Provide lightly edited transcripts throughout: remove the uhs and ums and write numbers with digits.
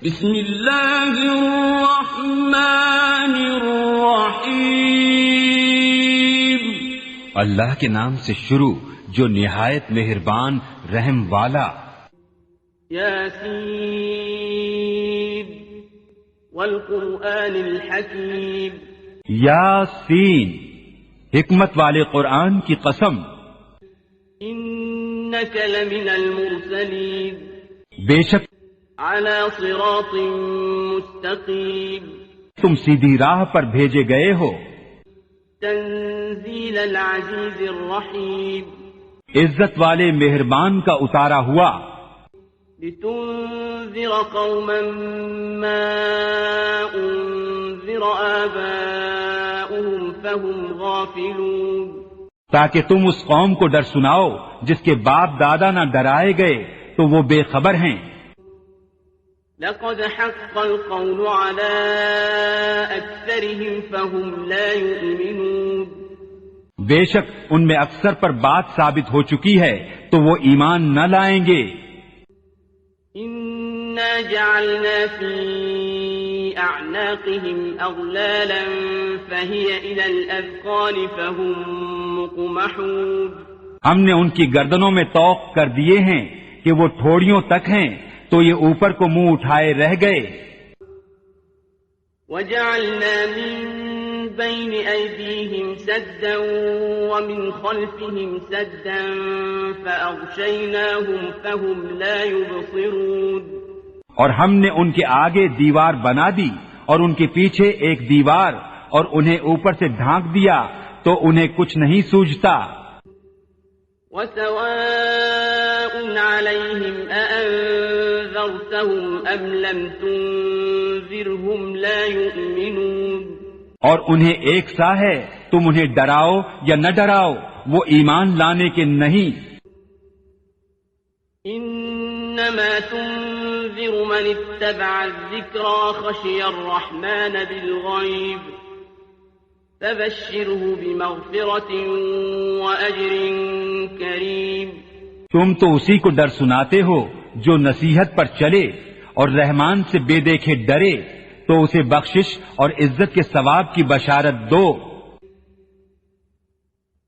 بسم اللہ الرحمن الرحیم، اللہ کے نام سے شروع جو نہایت مہربان رحم والا۔ یاسین والقرآن الحکیم، یاسین، حکمت والے قرآن کی قسم۔ انک لمن المرسلین، بے شک علی صراط مستقیم، تم سیدھی راہ پر بھیجے گئے ہو۔ تنزیل العزیز الرحیم، عزت والے مہربان کا اتارا ہوا۔ لتنذر قوما ما انذر آباؤهم فهم غافلون، تاکہ تم اس قوم کو ڈر سناؤ جس کے باپ دادا نہ ڈرائے گئے تو وہ بے خبر ہیں۔ لقد حق القول على أكثرهم فهم لا يؤمنون، بے شک ان میں اکثر پر بات ثابت ہو چکی ہے تو وہ ایمان نہ لائیں گے۔ إنا جعلنا في أعناقهم أغلالا فهي إلى الأذقان فهم مقمحون، ہم نے ان کی گردنوں میں طوق کر دیے ہیں کہ وہ ٹھوڑیوں تک ہیں تو یہ اوپر کو منہ اٹھائے رہ گئے۔ وجعلنا من بين أيديهم سدا ومن خلفهم سدا فأغشيناهم فهم لا يبصرون، اور ہم نے ان کے آگے دیوار بنا دی اور ان کے پیچھے ایک دیوار اور انہیں اوپر سے ڈھانک دیا تو انہیں کچھ نہیں سوجھتا۔ وسواء عليهم أأنذرتهم أم لم تنذرهم لا يؤمنون، اور انہیں ایک سا ہے تم انہیں ڈراؤ یا نہ ڈراؤ وہ ایمان لانے کے نہیں۔ انما تنذر من اتبع الذکر وخشی الرحمن بالغیب فبشره بمغفرة وأجر کریم، تم تو اسی کو ڈر سناتے ہو جو نصیحت پر چلے اور رحمان سے بے دیکھے ڈرے تو اسے بخشش اور عزت کے ثواب کی بشارت دو۔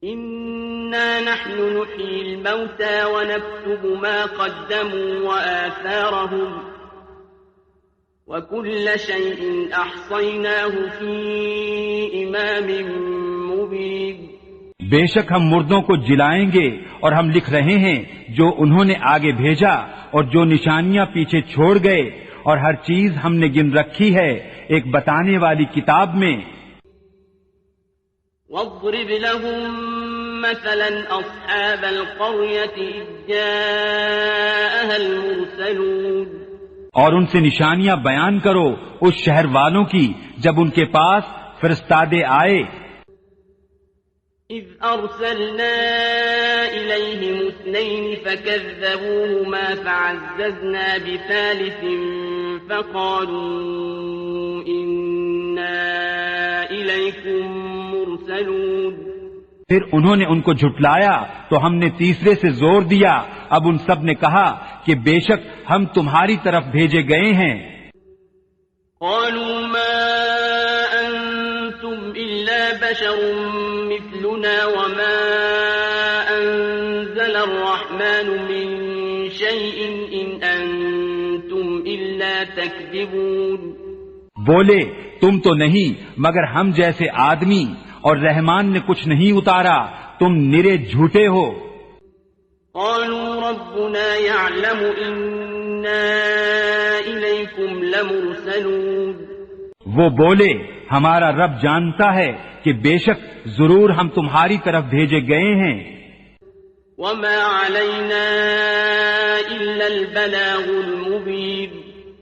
انا نحن نحيي الموتى ونكتب ما قدموا وآثارهم وكل شيء احصيناه في امام مبين، بے شک ہم مردوں کو جلائیں گے اور ہم لکھ رہے ہیں جو انہوں نے آگے بھیجا اور جو نشانیاں پیچھے چھوڑ گئے، اور ہر چیز ہم نے گن رکھی ہے ایک بتانے والی کتاب میں۔ واضرب لهم مثلا اصحاب القرية اذ جاءها المرسلون، اور ان سے نشانیاں بیان کرو اس شہر والوں کی جب ان کے پاس فرستادے آئے۔ اذ ارسلنا الیہم اثنین فکذبوہما فعززنا بثالث فقالوا انا الیکم مرسلون، پھر انہوں نے ان کو جھٹلایا تو ہم نے تیسرے سے زور دیا، اب ان سب نے کہا کہ بے شک ہم تمہاری طرف بھیجے گئے ہیں۔ قالوا ما انتم الا بشر مثلنا وما انزل الرحمن من شيء ان انتم الا تكذبون، بولے تم تو نہیں مگر ہم جیسے آدمی، اور رحمان نے کچھ نہیں اتارا، تم نرے جھوٹے ہو۔ قالوا ربنا يعلم إنا إليكم لمرسلون، وہ بولے ہمارا رب جانتا ہے کہ بے شک ضرور ہم تمہاری طرف بھیجے گئے ہیں۔ وما علينا إلا البلاغ المبين،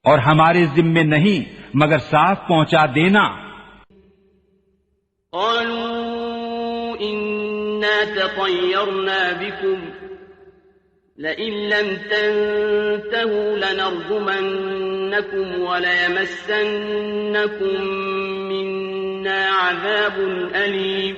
اور ہمارے ذمے نہیں مگر صاف پہنچا دینا۔ قالوا إنا تطيرنا بكم لئن لم تنتهوا لنرجمنكم وليمسنكم منا عذاب أليم،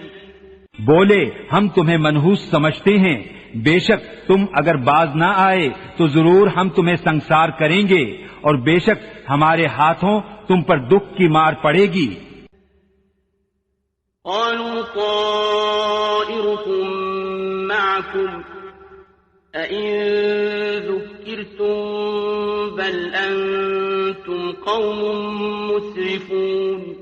بولے ہم تمہیں منحوس سمجھتے ہیں، بے شک تم اگر باز نہ آئے تو ضرور ہم تمہیں سنسار کریں گے، اور بے شک ہمارے ہاتھوں تم پر دکھ کی مار پڑے گی۔ قالوا طائركم معكم أئن ذكرتم بل أنتم قوم مسرفون۔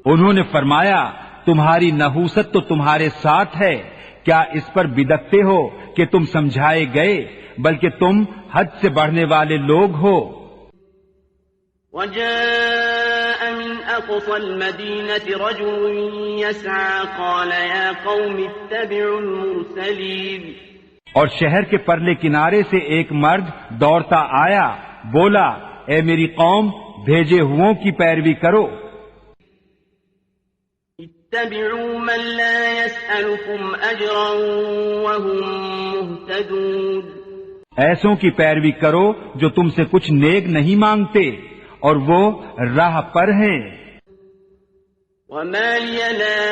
انہوں نے فرمایا تمہاری نحوست تو تمہارے ساتھ ہے، کیا اس پر بدکتے ہو کہ تم سمجھائے گئے، بلکہ تم حد سے بڑھنے والے لوگ ہو۔ وجاء من أقصى المدينة رجل يسعى قال يا قوم اتبعوا المرسلين۔ اور شہر کے پرلے کنارے سے ایک مرد دوڑتا آیا، بولا اے میری قوم بھیجے ہوں کی پیروی کرو۔ اتبعوا من لا يسألكم أجرا وهم مهتدون۔ ایسوں کی پیروی کرو جو تم سے کچھ نیک نہیں مانگتے اور وہ راہ پر ہیں۔ وما لي لا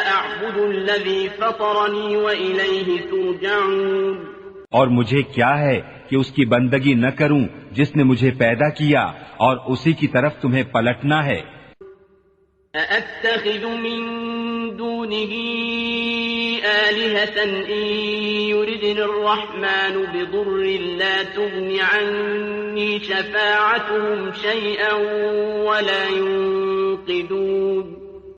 أعبد الذي فطرني وإليه ترجعون۔ اور مجھے کیا ہے کہ اس کی بندگی نہ کروں جس نے مجھے پیدا کیا اور اسی کی طرف تمہیں پلٹنا ہے۔ أأتخذ من دونه آلهة إن يردني الرحمن بضر لا تغن عني شفاعتهم شيئا ولا ينقذون۔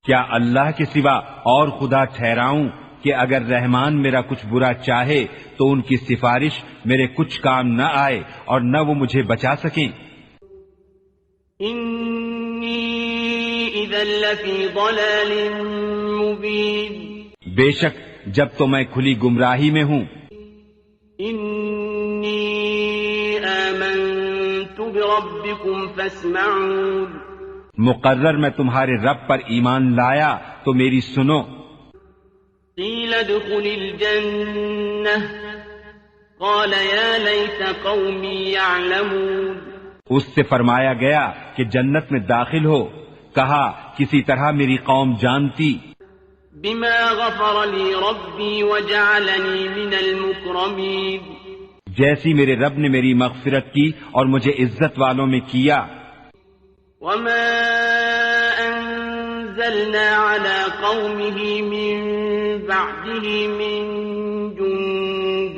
کیا اللہ کے سوا اور خدا ٹھہراؤں کہ اگر رحمان میرا کچھ برا چاہے تو ان کی سفارش میرے کچھ کام نہ آئے اور نہ وہ مجھے بچا سکیں۔ إذا لفي ضلال مبين۔ بے شک جب تو میں کھلی گمراہی میں ہوں۔ إني آمنت بربكم فاسمعون۔ مقرر میں تمہارے رب پر ایمان لایا تو میری سنو۔ قيل ادخل الجنة قال يا ليت قومي يعلمون۔ اس سے فرمایا گیا کہ جنت میں داخل ہو، کہا کسی طرح میری قوم جانتی۔ بما غفر لي ربي وجعلني من المكرمين۔ جیسی میرے رب نے میری مغفرت کی اور مجھے عزت والوں میں کیا۔ وما أنزلنا على قومه من بعده من جند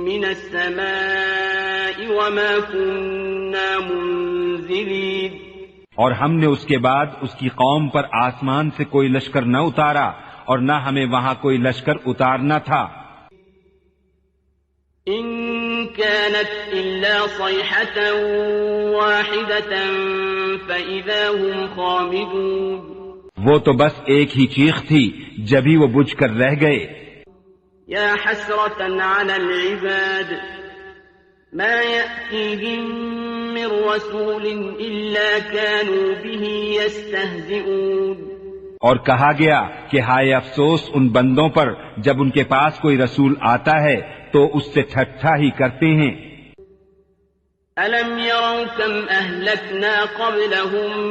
من السماء وما كنا منزلين۔ اور ہم نے اس کے بعد اس کی قوم پر آسمان سے کوئی لشکر نہ اتارا اور نہ ہمیں وہاں کوئی لشکر اتارنا تھا۔ إن كانت إلا صيحة واحدة فإذا هم خامدون۔ وہ تو بس ایک ہی چیخ تھی، جبھی وہ بجھ کر رہ گئے۔ يا حسرة على العباد ما يأتيهم من رسول إلا كانوا به يستهزئون۔ اور کہا گیا کہ ہائے افسوس ان بندوں پر جب ان کے پاس کوئی رسول آتا ہے تو اس سے ٹھٹھا ہی کرتے ہیں۔ ألم يروا كم أهلكنا قبلهم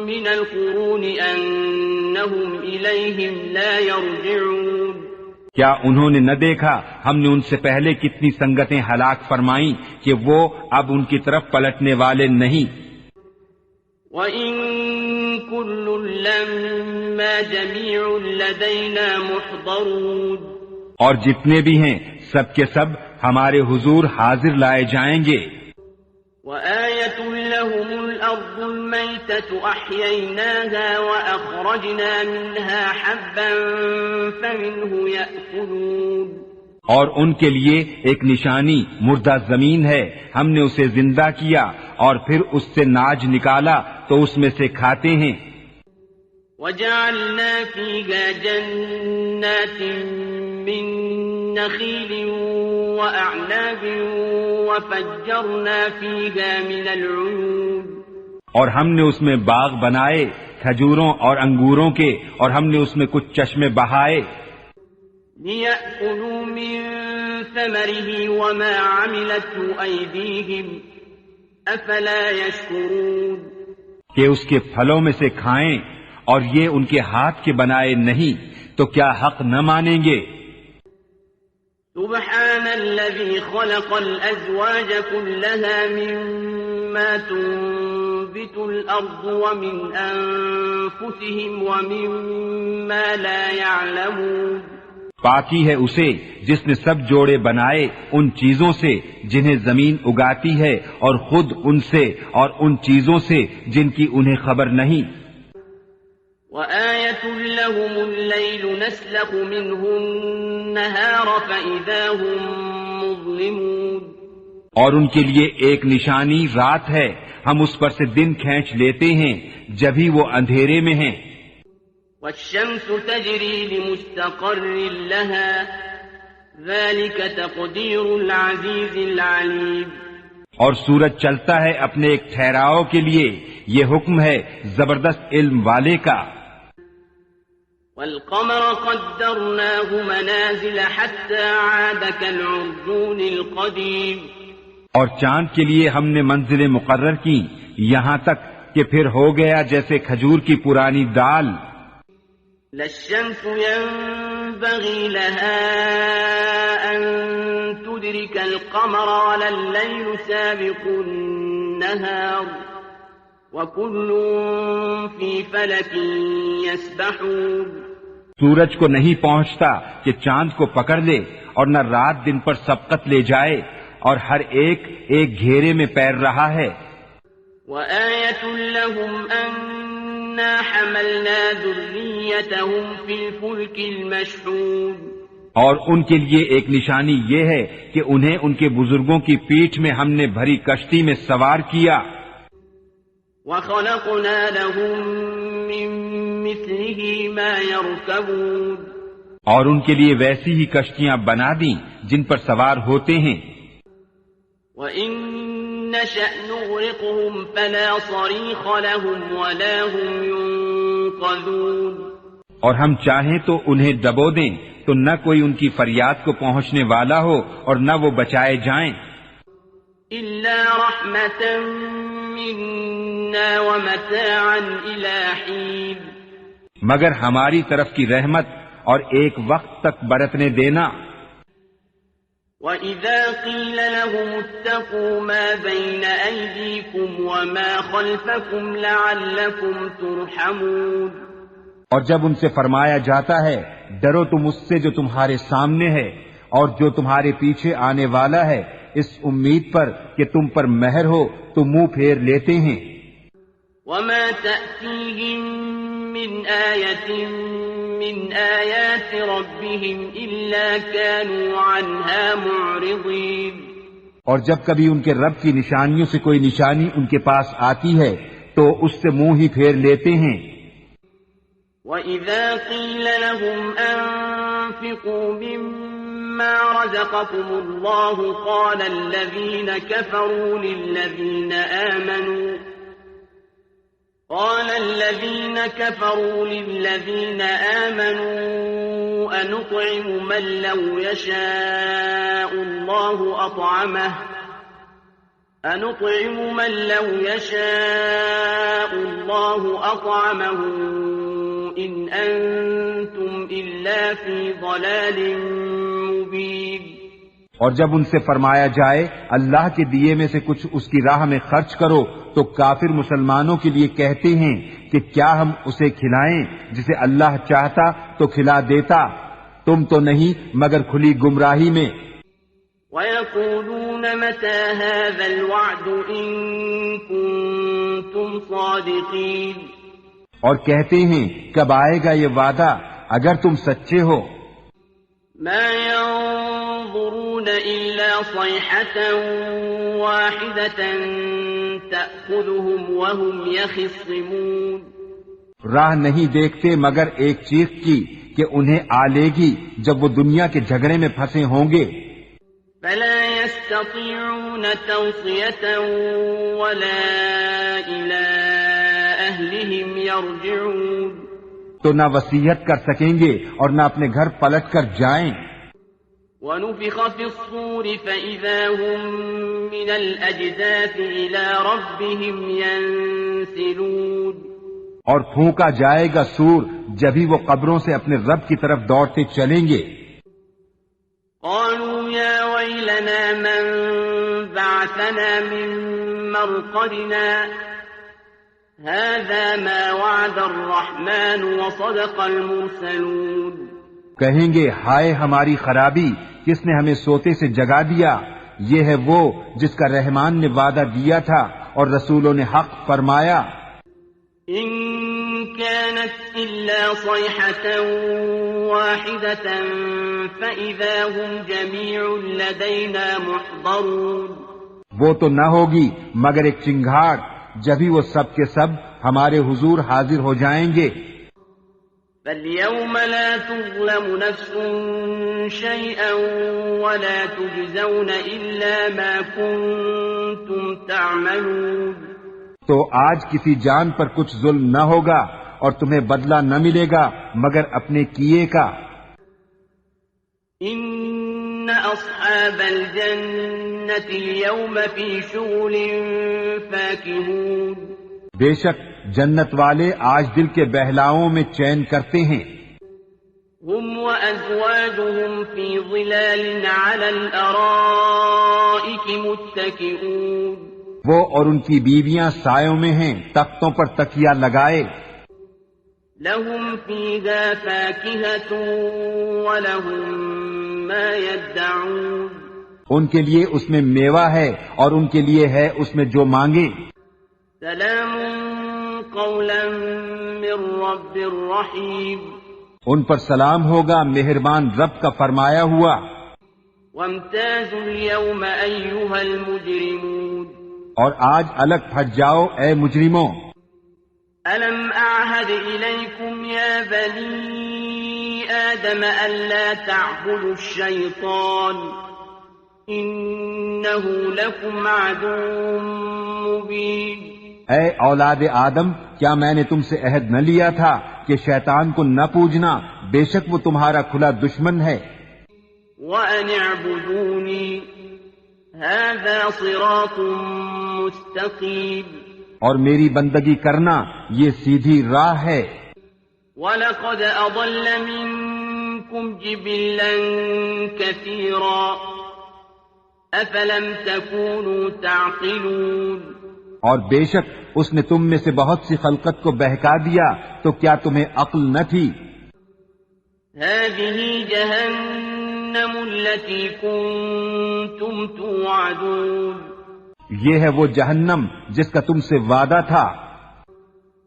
من القرون أنهم إليهم لا يرجعون۔ کیا انہوں نے نہ دیکھا ہم نے ان سے پہلے کتنی سنگتیں ہلاک فرمائیں کہ وہ اب ان کی طرف پلٹنے والے نہیں۔ وَإِن كُلٌّ لَّمَّا جَمِيعٌ لَّدَيْنَا مُحْضَرُونَ۔ اور جتنے بھی ہیں سب کے سب ہمارے حضور حاضر لائے جائیں گے۔ وَآيَةٌ لَّهُمُ الْأَرْضُ الْمَيْتَةُ أَحْيَيْنَاهَا وَأَخْرَجْنَا مِنْهَا حَبًّا فَمِنْهُ يَأْكُلُونَ۔ اور ان کے لیے ایک نشانی مردہ زمین ہے، ہم نے اسے زندہ کیا اور پھر اس سے ناج نکالا تو اس میں سے کھاتے ہیں۔ وَجَعَلْنَا فِيهَا جَنَّاتٍ مِّن نَّخِيلٍ وَأَعْنَابٍ وَفَجَّرْنَا فِيهَا مِنَ الْعُيُونِ۔ اور ہم نے اس میں باغ بنائے کھجوروں اور انگوروں کے، اور ہم نے اس میں کچھ چشمے بہائے۔ لِيَأْكُلُوا مِن ثَمَرِهِ وَمَا عَمِلَتْهُ أَيْدِيهِمْ أَفَلَا يَشْكُرُونَ۔ کہ اس کے پھلوں میں سے کھائیں اور یہ ان کے ہاتھ کے بنائے نہیں تو کیا حق نہ مانیں گے؟ سبحان الذي خلق الأزواج كلها مما تنبت الأرض ومن أنفسهم ومما لا يعلمون پاکی ہے اسے جس نے سب جوڑے بنائے ان چیزوں سے جنہیں زمین اگاتی ہے اور خود ان سے اور ان چیزوں سے جن کی انہیں خبر نہیں. وَآيَةٌ لَهُمُ اللَّيْلُ نَسْلَخُ مِنْهُ النَّهَارَ فَإِذَا هُمْ مُظْلِمُونَ اور ان کے لیے ایک نشانی رات ہے، ہم اس پر سے دن کھینچ لیتے ہیں جبھی وہ اندھیرے میں ہیں. وَالشَّمْسُ تَجْرِي لِمُسْتَقَرٍّ لَهَا ذَلِكَ تَقْدِيرُ الْعَزِيزِ الْعَلِيمِ اور سورج چلتا ہے اپنے ایک ٹھہراؤ کے لیے، یہ حکم ہے زبردست علم والے کا. وَالْقَمَرَ قَدَّرْنَاهُ مَنَازِلَ حَتَّى عَادَ كَالْعُرْجُونِ الْقَدِيمِ اور چاند کے لیے ہم نے منزلیں مقرر کی یہاں تک کہ پھر ہو گیا جیسے کھجور کی پرانی دال. لَا الشَّمْسُ يَنبَغِي لَهَا أَن تُدْرِكَ الْقَمَرَ وَلَا اللَّيْلُ سَابِقُ النَّهَارِ وَكُلٌّ فِي فَلَكٍ يَسْبَحُونَ سورج کو نہیں پہنچتا کہ چاند کو پکڑ لے اور نہ رات دن پر سبقت لے جائے، اور ہر ایک ایک گھیرے میں پیر رہا ہے. وَآيَةٌ لَهُمْ أَنَّا حَمَلْنَا ذُرِّيَّتَهُمْ فِي الْفُلْكِ الْمَشْحُونِ اور ان کے لیے ایک نشانی یہ ہے کہ انہیں ان کے بزرگوں کی پیٹھ میں ہم نے بھری کشتی میں سوار کیا. وَخَلَقْنَا لَهُم مِّن مِّثْلِهِ مَا يَرْكَبُونَ اور ان کے لیے ویسی ہی کشتیاں بنا دیں جن پر سوار ہوتے ہیں. وَإِن نَّشَأْ نُغْرِقْهُمْ فَلَا صَرِيخَ لَهُمْ وَلَا هُمْ يُنقَذُونَ اور ہم چاہیں تو انہیں ڈبو دیں تو نہ کوئی ان کی فریاد کو پہنچنے والا ہو اور نہ وہ بچائے جائیں. إِلَّا رَحْمَةً مِّنَّا وَمَتَاعًا إِلَىٰ حِينٍ مگر ہماری طرف کی رحمت اور ایک وقت تک برتنے دینا. وَإِذَا قِيلَ لَهُمُ اتَّقُوا مَا بَيْنَ أَيْدِيكُمْ وَمَا خَلْفَكُمْ لَعَلَّكُمْ تُرْحَمُونَ اور جب ان سے فرمایا جاتا ہے ڈرو تم اس سے جو تمہارے سامنے ہے اور جو تمہارے پیچھے آنے والا ہے، اس امید پر کہ تم پر مہر ہو تو منہ پھیر لیتے ہیں. وَمَا تَأْتِيهِم مِّنْ آيَةٍ مِّنْ آيَاتِ رَبِّهِمْ إِلَّا كَانُوا عَنْهَا مُعْرِضِينَ اور جب کبھی ان کے رب کی نشانیوں سے کوئی نشانی ان کے پاس آتی ہے تو اس سے منہ ہی پھیر لیتے ہیں. وَإِذَا قِيلَ لَهُمْ أَنفِقُوا مِمَّا رَزَقَكُمُ اللَّهُ قَالَ الَّذِينَ كَفَرُوا لِلَّذِينَ آمَنُوا أَنُطْعِمُ مَن لَّوْ يَشَاءُ اللَّهُ أَطْعَمَهُ إِنْ أَنْتُمْ إِلَّا فِي ضَلَالٍ مُبِينٍ اور جب ان سے فرمایا جائے اللہ کے دیے میں سے کچھ اس کی راہ میں خرچ کرو تو کافر مسلمانوں کے لیے کہتے ہیں کہ کیا ہم اسے کھلائیں جسے اللہ چاہتا تو کھلا دیتا، تم تو نہیں مگر کھلی گمراہی میں. وَيَقُولُونَ مَتَى هَذَا الْوَعْدُ إِن كُنتُمْ صَادِقِينَ اور کہتے ہیں کب آئے گا یہ وعدہ اگر تم سچے ہو. مَا يَنظُرُونَ إِلَّا صَيْحَةً وَاحِدَةً تَأْخُذُهُمْ وَهُمْ يَخِصِّمُونَ راہ نہیں دیکھتے مگر ایک چیخ کی کہ انہیں آ لے گی جب وہ دنیا کے جھگڑے میں پھنسے ہوں گے. فَلَا يَسْتَطِيعُونَ تَوْصِيَةً وَلَا إِلَىٰ أَهْلِهِمْ يَرْجِعُونَ تو نہ وصیت کر سکیں گے اور نہ اپنے گھر پلٹ کر جائیں. وَنُفِخَ فِي الصُّورِ فَإِذَا هُم مِّنَ الْأَجْدَاثِ إِلَىٰ رَبِّهِمْ يَنسِلُونَ اور پھونکا جائے گا سور جبھی وہ قبروں سے اپنے رب کی طرف دوڑتے چلیں گے. قَالُوا يَا ويلنا من بعثنا من مرقدنا هذا ما وعد الرحمن وصدق المرسلون. کہیں گے ہائے ہماری خرابی، کس نے ہمیں سوتے سے جگا دیا؟ یہ ہے وہ جس کا رحمان نے وعدہ دیا تھا اور رسولوں نے حق فرمایا. إن كانت إلا صيحة واحدة فإذا هم جميع لدينا محضرون. وہ تو نہ ہوگی مگر ایک چنگھاڑ، جبھی وہ سب کے سب ہمارے حضور حاضر ہو جائیں گے. فاليوم لا تظلم نفس شيئا ولا تجزون إلا ما كنتم تعملون. تو آج کسی جان پر کچھ ظلم نہ ہوگا اور تمہیں بدلہ نہ ملے گا مگر اپنے کیے کا. ان اصحاب الجنة اليوم في شغل فاكهون. بے شک جنت والے آج دل کے بہلاؤں میں چین کرتے ہیں. هم وأزواجهم في ظلال على الأرائك متكئون. وہ اور ان کی بیویاں سایوں میں ہیں، تختوں پر تکیہ لگائے. لهم فيها فاكهة ولهم ما يدعون. ان کے لیے اس میں میوہ ہے اور ان کے لیے ہے اس میں جو مانگے. سلام قولا من رب رحیم. ان پر سلام ہوگا مہربان رب کا فرمایا ہوا. وامتازوا اليوم أيها المجرمون. اور آج الگ پھٹ جاؤ اے مجرموں. ألم أعهد إليكم يا بني آدم ألا تعبدوا الشيطان إنه لكم عدو مبين. اے اولاد آدم، کیا میں نے تم سے عہد نہ لیا تھا کہ شیطان کو نہ پوجنا، بے شک وہ تمہارا کھلا دشمن ہے. وَأَنِ اعْبُدُونِي هَذَا صِرَاطٌ مُسْتَقِيمٌ. اور میری بندگی کرنا یہ سیدھی راہ ہے. وَلَقَدْ أَضَلَّ مِنكُمْ جِبِلًّا كَثِيرًا أَفَلَمْ تَكُونُوا تَعْقِلُونَ. اور بے شک اس نے تم میں سے بہت سی خلقت کو بہکا دیا، تو کیا تمہیں عقل نہ تھی؟ هذه جهنم التي كنتم توعدون. یہ ہے وہ جہنم جس کا تم سے وعدہ تھا.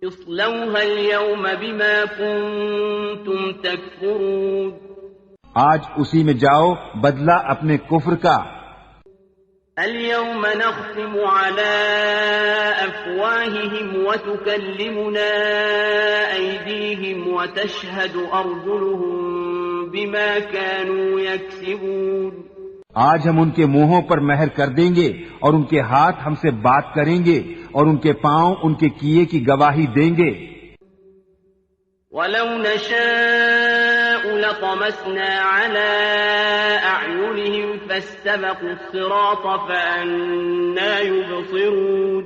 اصلوها اليوم بما كنتم تكفرون. آج اسی میں جاؤ بدلہ اپنے کفر کا. اليوم نختم على أفواههم وتكلمنا أيديهم وتشهد أرجلهم بما كانوا يكسبون. آج ہم ان کے منہوں پر مہر کر دیں گے اور ان کے ہاتھ ہم سے بات کریں گے اور ان کے پاؤں ان کے کیے کی گواہی دیں گے. وَلَوْ نَشَاءُ لَطَمَسْنَا عَلَىٰ أَعْيُنِهِمْ فَاسْتَبَقُوا الصِّرَاطَ فَأَنَّىٰ يُبْصِرُونَ.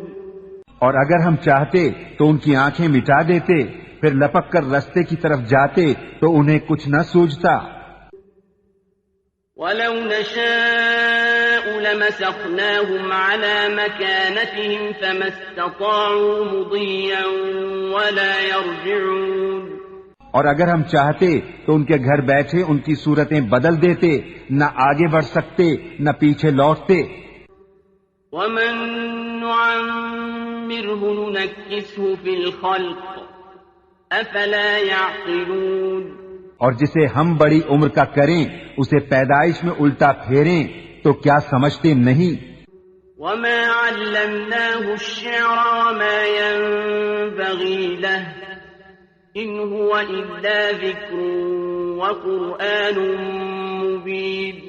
اور اگر ہم چاہتے تو ان کی آنکھیں مٹا دیتے، پھر لپک کر رستے کی طرف جاتے تو انہیں کچھ نہ سوجتا. وَلَوْ نَشَاءُ لَمَسَخْنَاهُمْ عَلَىٰ مَكَانَتِهِمْ فَمَا اسْتَطَاعُوا مُضِيًّا وَلَا يَرْجِعُونَ. اور اگر ہم چاہتے تو ان کے گھر بیٹھے ان کی صورتیں بدل دیتے، نہ آگے بڑھ سکتے نہ پیچھے لوٹتے. وَمَن نُّعَمِّرْهُ نُنَكِّسْهُ فِي الْخَلْقِ أَفَلَا يَعْقِلُونَ. اور جسے ہم بڑی عمر کا کریں اسے پیدائش میں الٹا پھیریں تو کیا سمجھتے نہیں. وَمَا عَلَّمْنَاهُ الشِّعْرَ وَمَا يَنبَغِي لَهُ إِنْ هُوَ إِلَّا ذِكْرٌ وَقُرْآنٌ مُبِينٌ.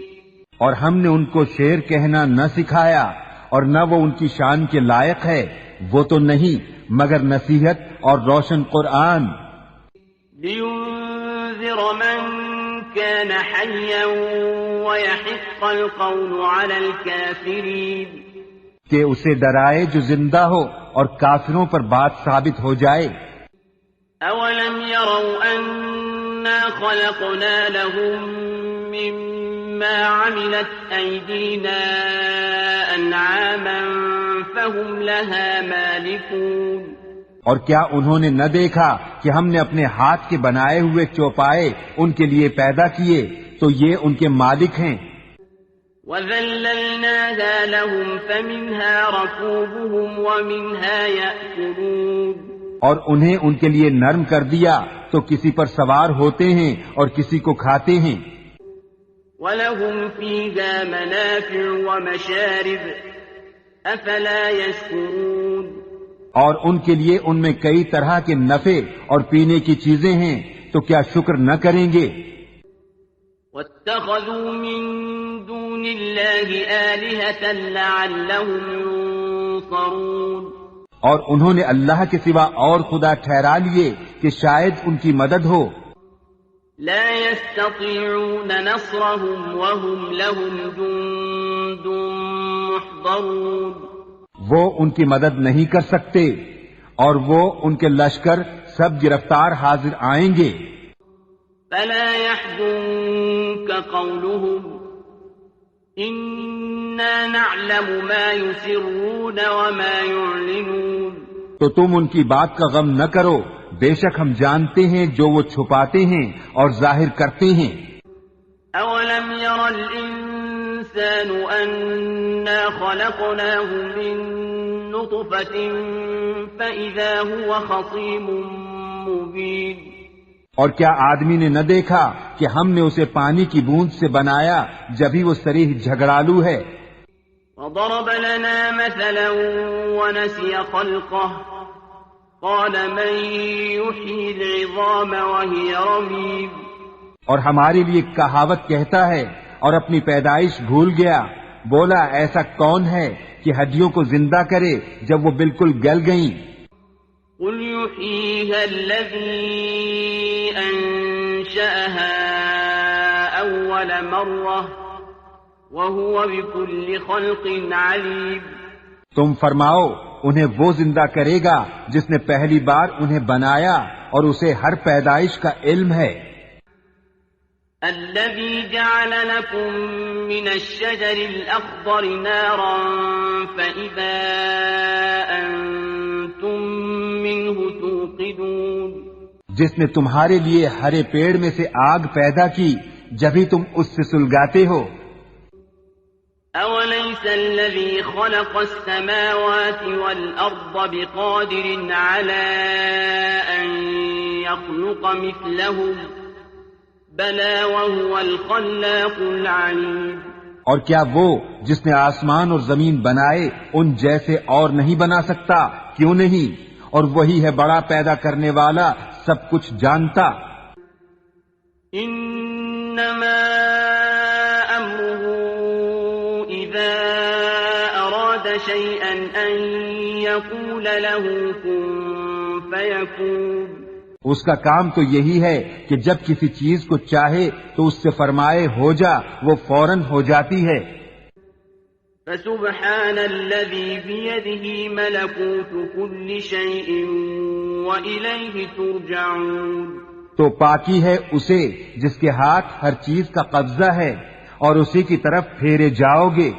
اور ہم نے ان کو شعر کہنا نہ سکھایا اور نہ وہ ان کی شان کے لائق ہے، وہ تو نہیں مگر نصیحت اور روشن قرآن. لِيُنذِرَ مَن كَانَ حَيًّا وَيَحِقَّ الْقَوْلُ عَلَى الْكَافِرِينَ. کہ اسے ڈرائے جو زندہ ہو اور کافروں پر بات ثابت ہو جائے. أَوَلَمْ يَرَوْا أَنَّا خَلَقْنَا لَهُم مِّمَّا ما عملت أيدينا أنعاما فهم لها مالكون اور کیا انہوں نے نہ دیکھا کہ ہم نے اپنے ہاتھ کے بنائے ہوئے چوپائے ان کے لیے پیدا کیے تو یہ ان کے مالک ہیں. وَذَلَّلْنَاهَا لَهُمْ فَمِنْهَا رَكُوبُهُمْ وَمِنْهَا يَأْكُلُونَ اور انہیں ان کے لیے نرم کر دیا تو کسی پر سوار ہوتے ہیں اور کسی کو کھاتے ہیں. وَلَهُمْ فِيهَا مَنَافِعُ وَمَشَارِبُ أَفَلَا يَشْكُرُونَ اور ان کے لیے ان میں کئی طرح کے نفع اور پینے کی چیزیں ہیں تو کیا شکر نہ کریں گے. وَاتَّخَذُوا مِن دُونِ اللَّهِ آلِهَةً لَعَلَّهُمْ يُنصَرُونَ اور انہوں نے اللہ کے سوا اور خدا ٹھہرا لیے کہ شاید ان کی مدد ہو. لا يستطيعون نصرهم وهم لهم جند محضرون وہ ان کی مدد نہیں کر سکتے اور وہ ان کے لشکر سب گرفتار حاضر آئیں گے. فلا يحزنك قولهم إنا نعلم ما يسرون وما يعلنون تو تم ان کی بات کا غم نہ کرو، بے شک ہم جانتے ہیں جو وہ چھپاتے ہیں اور ظاہر کرتے ہیں. أولم ير الإنسان أنا خلقناه من نطفة فإذا هو خصيم مبين اور کیا آدمی نے نہ دیکھا کہ ہم نے اسے پانی کی بوند سے بنایا جبھی وہ صریح جھگڑالو ہے. وضرب لنا مثلا ونسي خلقه قال من يحيي العظام وهي رميم اور ہمارے لیے کہاوت کہتا ہے اور اپنی پیدائش بھول گیا. بولا ایسا کون ہے کہ ہڈیوں کو زندہ کرے جب وہ بالکل گل گئیں. قل يحييها الذي أنشأها أول مرة وهو بكل خلق عليم تم فرماؤ انہیں وہ زندہ کرے گا جس نے پہلی بار انہیں بنایا اور اسے ہر پیدائش کا علم ہے. الذي جعل لكم من الشجر الأخضر نارا فإذا أنتم منه توقدون جس نے تمہارے لیے ہرے پیڑ میں سے آگ پیدا کی جبھی تم اس سے سلگاتے ہو. أوليس الذي خلق السماوات والأرض بقادر على أن يخلق مثلهم بلى وهو الخلاق العليم اور کیا وہ جس نے آسمان اور زمین بنائے ان جیسے اور نہیں بنا سکتا؟ کیوں نہیں، اور وہی ہے بڑا پیدا کرنے والا، سب کچھ جانتا. انما امره اذا اراد شيئا ان يقول له كن فيكون اس کا کام تو یہی ہے کہ جب کسی چیز کو چاہے تو اس سے فرمائے ہو جا، وہ فوراً ہو جاتی ہے. فسبحان الذي بيده ملكوت كل شيء وإليه ترجعون تو پاکی ہے اسے جس کے ہاتھ ہر چیز کا قبضہ ہے اور اسی کی طرف پھیرے جاؤ گے.